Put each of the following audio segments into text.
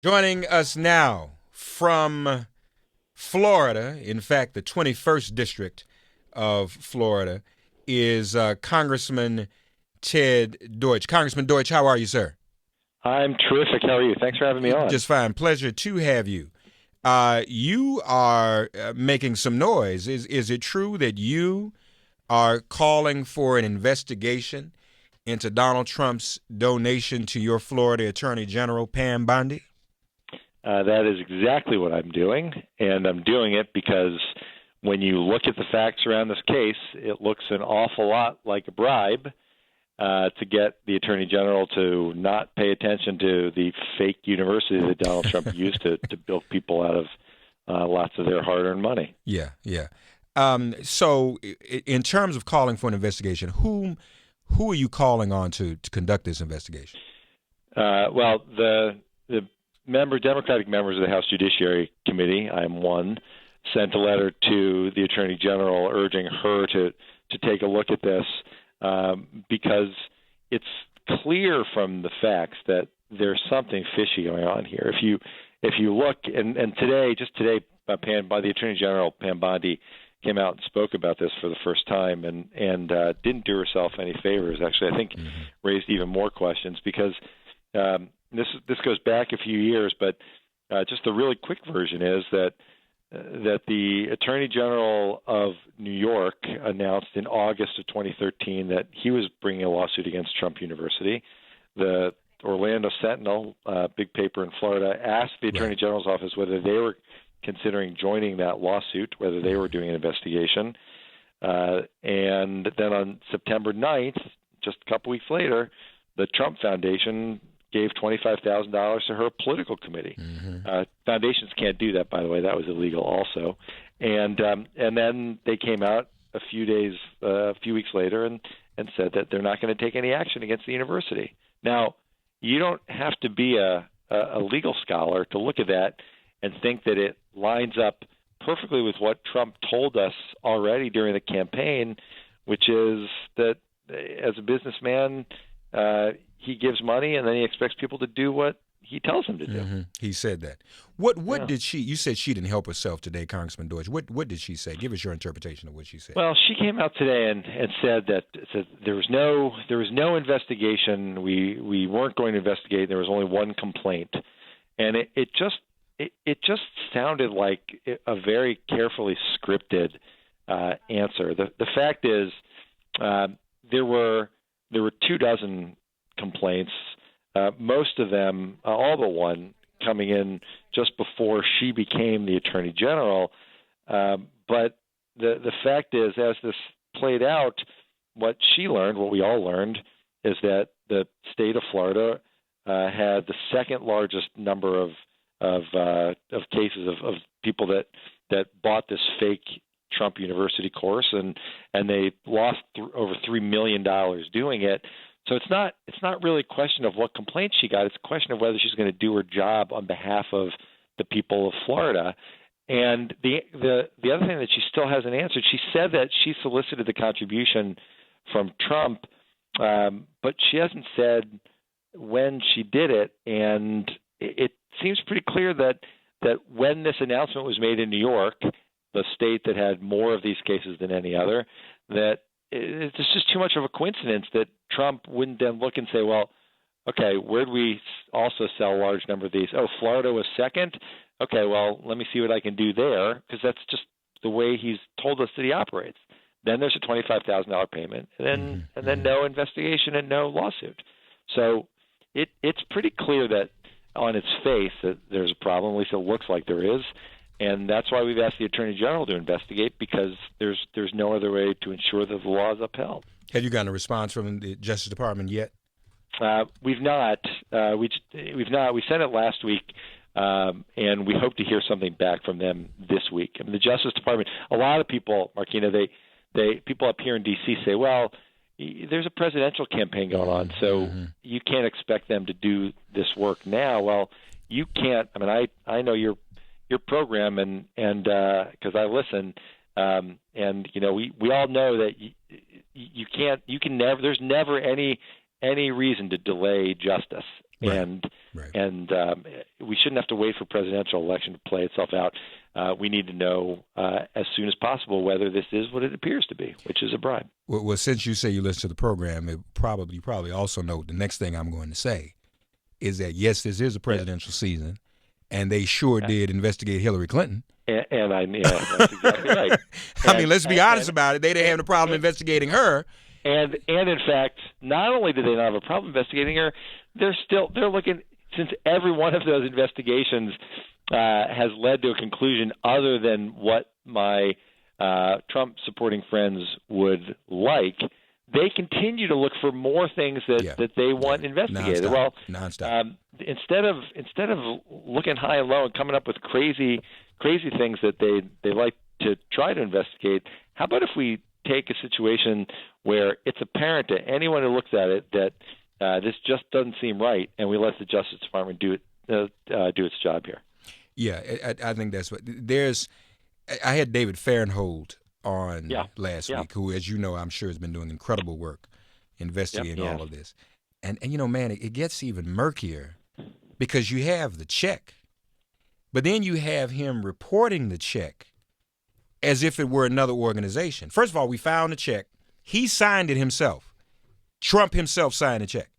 Joining us now from Florida, in fact, the 21st District of Florida, is Congressman Ted Deutch. Congressman Deutch, how are you, sir? I'm terrific. How are you? Thanks for having me on. Just fine. Pleasure to have you. You are making some noise. Is it true that you are calling for an investigation into Donald Trump's donation to your Florida Attorney General, Pam Bondi? That is exactly what I'm doing, and I'm doing it because when you look at the facts around this case, it looks an awful lot like a bribe to get the Attorney General to not pay attention to the fake university that Donald Trump used to bilk people out of lots of their hard-earned money. Yeah, yeah. So, in terms of calling for an investigation, who are you calling on to conduct this investigation? Well, the Democratic members of the House Judiciary Committee, I'm one, sent a letter to the Attorney General urging her to take a look at this because it's clear from the facts that there's something fishy going on here. If you look and today, by the Attorney General Pam Bondi came out and spoke about this for the first time and didn't do herself any favors. Actually, I think raised even more questions because this goes back a few years, but just the really quick version is that the Attorney General of New York announced in August of 2013 that he was bringing a lawsuit against Trump University. The Orlando Sentinel, big paper in Florida, asked the Attorney General's office whether they were considering joining that lawsuit, whether they were doing an investigation. And then on September 9th, just a couple weeks later, the Trump Foundation gave $25,000 to her political committee. Foundations can't do that, by the way. That was illegal also. And then they came out a few weeks later and said that they're not going to take any action against the university. Now, you don't have to be a legal scholar to look at that and think that it lines up perfectly with what Trump told us already during the campaign, which is that as a businessman, he gives money and then he expects people to do what he tells them to do. He said that. What did she? You said she didn't help herself today, Congressman Deutch. What did she say? Give us your interpretation of what she said. Well, she came out today and said that there was no investigation. We weren't going to investigate. There was only one complaint, and it just sounded like a very carefully scripted answer. The fact is, there were 24 complaints, most of them, all but one, coming in just before she became the Attorney General. But the fact is, as this played out, what she learned, what we all learned, is that the state of Florida had the second largest number of cases of people that bought this fake Trump University course, and they lost over $3 million doing it. So it's not really a question of what complaints she got. It's a question of whether she's going to do her job on behalf of the people of Florida. And the other thing that she still hasn't answered, she said that she solicited the contribution from Trump, but she hasn't said when she did it. And it seems pretty clear that when this announcement was made in New York, the state that had more of these cases than any other, that it's just too much of a coincidence that Trump wouldn't then look and say, well, okay, where do we also sell a large number of these? Oh, Florida was second? Okay, well, let me see what I can do there, because that's just the way he's told us that he operates. Then there's a $25,000 payment, and then no investigation and no lawsuit. So it's pretty clear that on its face that there's a problem, at least it looks like there is. And that's why we've asked the Attorney General to investigate, because there's no other way to ensure that the law is upheld. Have you gotten a response from the Justice Department yet? We've not. We've not. We sent it last week, and we hope to hear something back from them this week. I mean, the Justice Department. A lot of people, Markina, people up here in D.C. say, well, there's a presidential campaign going on, so you can't expect them to do this work now. Well, you can't. I mean, I know your program, and because I listen, and we all know that you can never. There's never any reason to delay justice, Right. and Right. And we shouldn't have to wait for presidential election to play itself out. We need to know as soon as possible whether this is what it appears to be, which is a bribe. Well, since you say you listen to the program, you probably also know the next thing I'm going to say is that, yes, this is a presidential season, and they sure did investigate Hillary Clinton. That's exactly right. I mean, let's be honest about it. They didn't have a problem investigating her. And in fact, not only do they not have a problem investigating her, they're looking, since every one of those investigations has led to a conclusion other than what my Trump supporting friends would like, they continue to look for more things that they want investigated. Nonstop. Instead of looking high and low and coming up with crazy things that they like to try to investigate, how about if we take a situation where it's apparent to anyone who looks at it that this just doesn't seem right, and we let the Justice Department do its job here. Yeah, I think that's what I had David Fahrenhold on last week, who, as you know, I'm sure has been doing incredible work investigating all of this. And man, it gets even murkier because you have the check, but then you have him reporting the check as if it were another organization. First of all, we found the check. He signed it himself. Trump himself signed the check.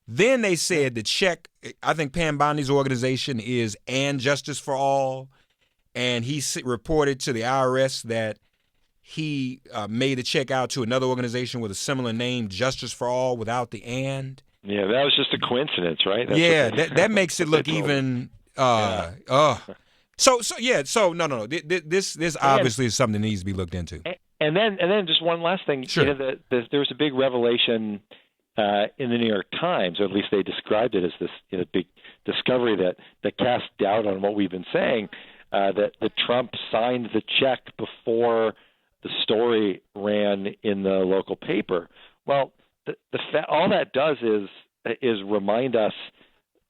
Then they said the check, I think Pam Bondi's organization is And Justice for All, and he reported to the IRS that he made the check out to another organization with a similar name, Justice for All, without the and. Yeah, that was just a coincidence, right? That makes it look even. No. This obviously is something that needs to be looked into. And then just one last thing. Sure. There was a big revelation in the New York Times, or at least they described it as this big discovery that cast doubt on what we've been saying. That Trump signed the check before the story ran in the local paper. Well, all that does is remind us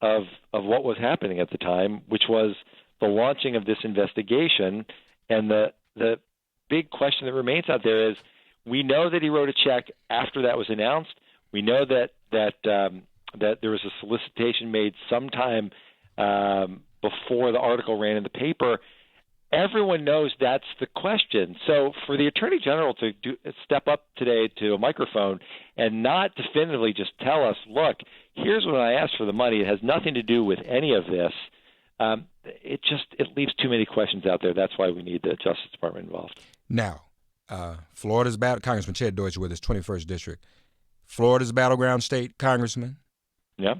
of what was happening at the time, which was the launching of this investigation. And the big question that remains out there is, we know that he wrote a check after that was announced. We know that there was a solicitation made sometime before the article ran in the paper. Everyone knows that's the question. So for the Attorney General to step up today to a microphone and not definitively just tell us, look, here's when I asked for the money, it has nothing to do with any of this, it leaves too many questions out there. That's why we need the Justice Department involved. Now, Florida's Congressman Ted Deutch with his 21st district. Florida's a battleground state, Congressman. Yeah.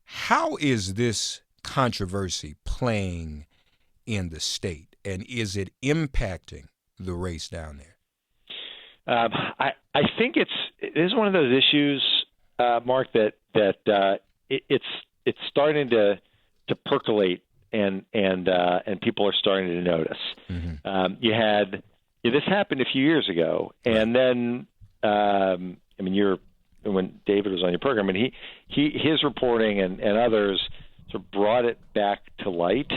How is this controversy playing in the state, and is it impacting the race down there? I think it is one of those issues, Mark, that it's starting to percolate, and people are starting to notice. Mm-hmm. This happened a few years ago, and then when David was on your program, and his reporting and others sort of brought it back to light.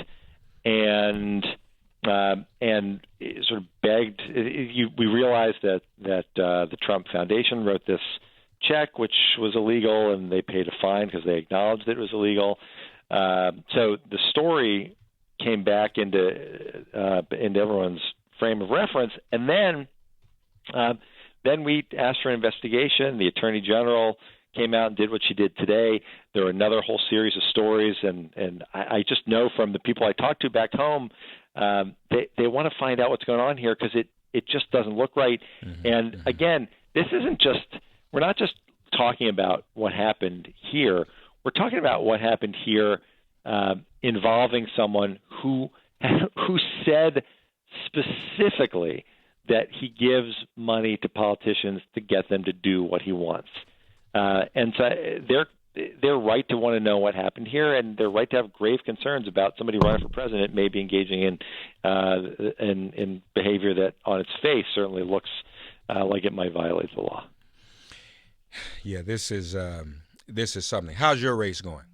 And sort of begged. We realized that the Trump Foundation wrote this check, which was illegal, and they paid a fine because they acknowledged it was illegal. So the story came back into everyone's frame of reference, and then we asked for an investigation. The Attorney General came out and did what she did today. There were another whole series of stories, and I just know from the people I talked to back home, they want to find out what's going on here because it just doesn't look right. Mm-hmm. And again, we're not just talking about what happened here. We're talking about what happened here involving someone who said specifically that he gives money to politicians to get them to do what he wants. And so they're right to want to know what happened here, and they're right to have grave concerns about somebody running for president maybe engaging in behavior that, on its face, certainly looks like it might violate the law. Yeah, this is something. How's your race going?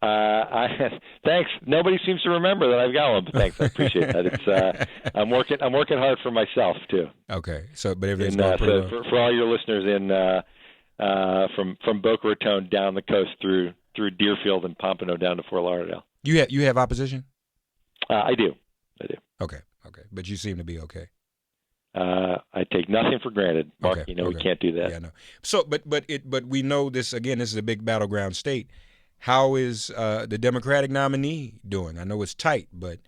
Thanks. Nobody seems to remember that I've got one, but thanks. I appreciate that. It's I'm working hard for myself too. Okay. So, but everything's going pretty well. For all your listeners from Boca Raton down the coast through Deerfield and Pompano down to Fort Lauderdale. You have opposition? I do. Okay, but you seem to be okay. I take nothing for granted, Mark. Okay, we can't do that. Yeah, no. So, but we know this again. This is a big battleground state. How is the Democratic nominee doing? I know it's tight, but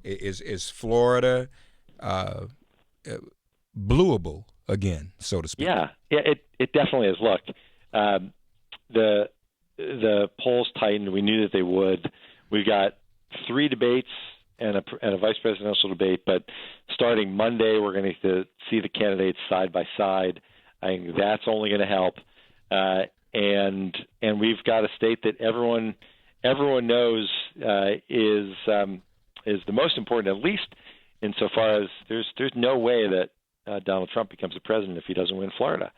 is Florida blueable again, so to speak? Yeah, it definitely is. Look, the polls tightened. We knew that they would. We've got 3 debates and a vice presidential debate, but starting Monday, we're going to see the candidates side by side. I think that's only going to help. And we've got a state that everyone knows is the most important, at least insofar as there's no way that Donald Trump becomes the president if he doesn't win Florida.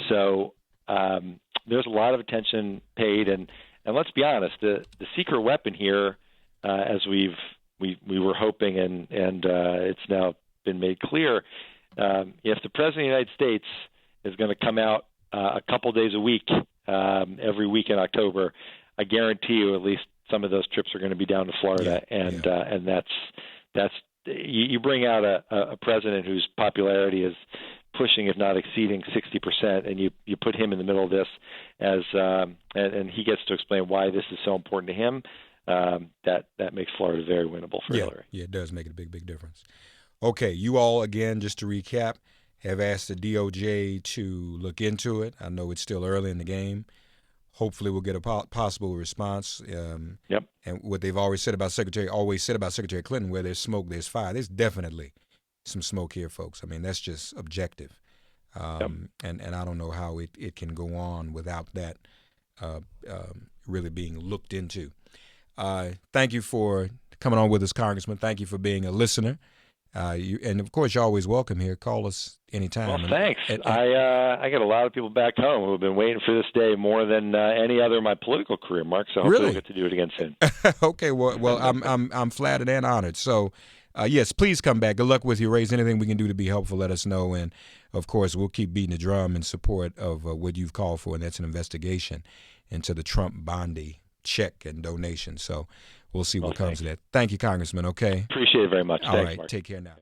So there's a lot of attention paid, and let's be honest, the secret weapon here, as we were hoping, and it's now been made clear, if the president of the United States is going to come out a couple days a week, every week in October, I guarantee you at least some of those trips are going to be down to Florida, and that's you bring out a president whose popularity is pushing, if not exceeding, 60%, and you put him in the middle of this and he gets to explain why this is so important to him. That makes Florida very winnable for Hillary. Yeah, it does make it a big difference. Okay, you all, again, just to recap, have asked the DOJ to look into it. I know it's still early in the game. Hopefully we'll get a possible response. Yep. And what they've always said about Secretary Clinton, where there's smoke, there's fire. There's definitely some smoke here, folks. I mean, that's just objective. And I don't know how it can go on without that really being looked into. Thank you for coming on with us, Congressman. Thank you for being a listener. And of course, you're always welcome here. Call us anytime. Well, thanks. I got a lot of people back home who have been waiting for this day more than any other in my political career, Mark. So hopefully we'll get to do it again soon. Okay. Well, I'm flattered and honored. So, yes, please come back. Good luck with your race. Anything we can do to be helpful, let us know. And of course, we'll keep beating the drum in support of what you've called for, and that's an investigation into the Trump Bondi check and donation. So we'll see what comes of that. Thank you, Congressman. Okay. Appreciate it very much. All Thanks, right. Mark. Take care now.